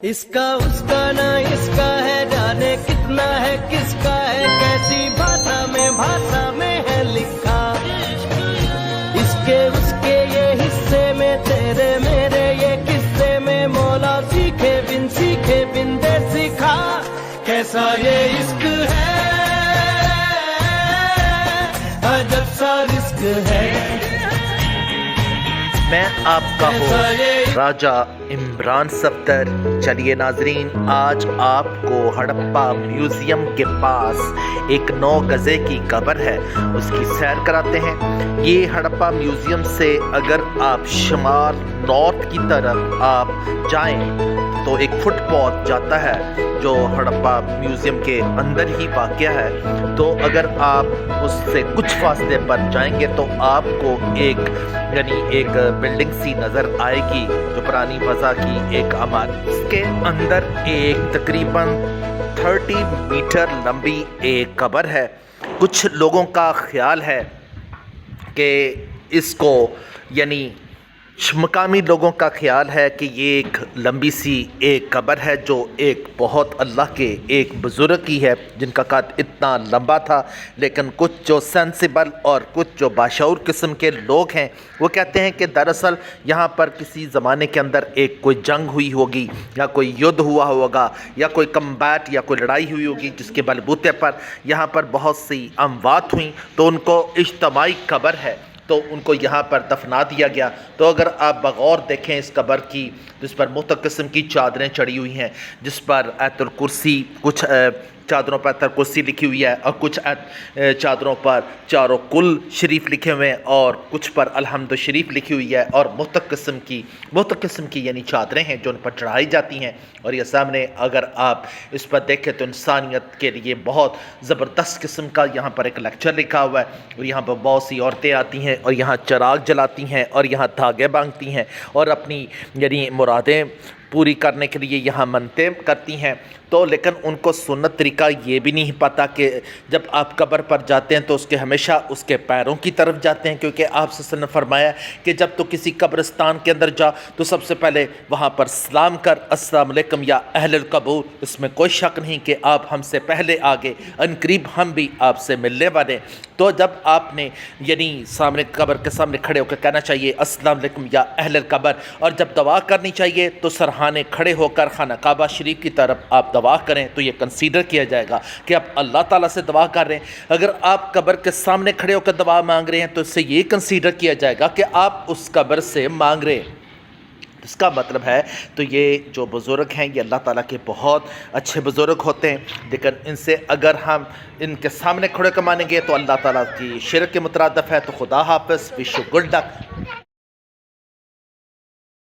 इसका उसका ना इसका है, जाने कितना है किसका है, कैसी भाषा में है लिखा। इसके उसके ये हिस्से में, तेरे मेरे ये किस्से में, मौला सीखे बिन दे सिखा। कैसा ये इश्क है, अजब सा रिस्क है। मैं आपका होस्ट राजा इमरान सफदर। चलिए नाजरीन, आज आपको हड़प्पा म्यूजियम के पास एक 9 गज़े की कब्र है, उसकी सैर कराते हैं। ये हड़प्पा म्यूजियम से अगर आप शुमाल नॉर्थ की तरफ आप जाएं तो एक फुटपाथ जाता है जो हड़प्पा म्यूजियम के अंदर ही वाक़या है। तो अगर आप उससे कुछ फासले पर जाएंगे तो आपको एक बिल्डिंग सी नज़र आएगी जो पुरानी वज़ा की एक इमारत। इसके अंदर एक तकरीबन 30 मीटर लंबी एक कब्र है। कुछ लोगों का ख्याल है कि इसको मकामी लोगों का ख्याल है कि ये एक लंबी सी एक कब्र है जो एक बहुत अल्लाह के एक बुज़ुर्ग की है जिनका कद इतना लंबा था। लेकिन कुछ जो सेंसिबल और कुछ जो बाशऊर किस्म के लोग हैं वो कहते हैं कि दरअसल यहाँ पर किसी ज़माने के अंदर एक कोई जंग हुई होगी या कोई युद्ध हुआ होगा या कोई कम्बैट या कोई लड़ाई हुई होगी जिसके बलबूते पर यहाँ पर बहुत सी अमवात हुई, तो उनको इज्तमाई कब्र है तो उनको यहाँ पर दफना दिया गया। तो अगर आप बगौर देखें इस कब्र की, जिस पर मुख्तलिफ किस्म की चादरें चढ़ी हुई हैं, जिस पर आयतुल कुर्सी, कुछ चादरों पर आयतुल कुर्सी लिखी हुई है और कुछ चादरों पर चारों कुल शरीफ लिखे हुए हैं और कुछ पर अलहम्द शरीफ लिखी हुई है और मुख्तलिफ किस्म की चादरें हैं जो उन पर चढ़ाई जाती हैं। और ये सामने अगर आप इस पर देखें तो इंसानियत के लिए बहुत ज़बरदस्त किस्म का यहाँ पर एक लेक्चर लिखा हुआ है। और यहाँ पर बहुत सी औरतें आती हैं और यहाँ चिराग जलाती हैं और यहाँ धागे बांधती हैं और अपनी मुरादें पूरी करने के लिए यहाँ मन्नतें करती हैं। तो लेकिन उनको सुन्नत तरीका ये भी नहीं पता कि जब आप कब्र पर जाते हैं तो उसके हमेशा उसके पैरों की तरफ जाते हैं, क्योंकि आप सल्लल्लाहु अलैहि वसल्लम ने फरमाया कि जब तो किसी कब्रिस्तान के अंदर जा तो सबसे पहले वहाँ पर सलाम कर, अस्सलाम वालेकुम या अहलुल कबूर। इसमें कोई शक नहीं कि आप हमसे पहले आगे अनकरीब हम भी आपसे मिलने वाले। तो जब आपने सामने कब्र के सामने खड़े होकर कहना चाहिए अस्सलाम वालेकुम या अहलुल कब्र, और जब दवा करनी चाहिए तो सरहाने खड़े होकर खाना काबा शरीफ की तरफ आप दवा करें तो ये कंसीडर किया जाएगा कि आप अल्लाह ताला से दवा कर रहे हैं। अगर आप कब्र के सामने खड़े होकर दवा मांग रहे हैं तो इससे ये कंसीडर किया जाएगा कि आप उस कब्र से मांग रहे हैं। इसका मतलब है तो ये जो बुज़ुर्ग हैं ये अल्लाह ताला के बहुत अच्छे बुज़ुर्ग होते हैं, लेकिन इनसे अगर हम इनके सामने खड़े कर मानेंगे तो अल्लाह ताला की शिरक के मुतरादिफ है। तो खुदा हाफ़िज़, विश यू गुड लक।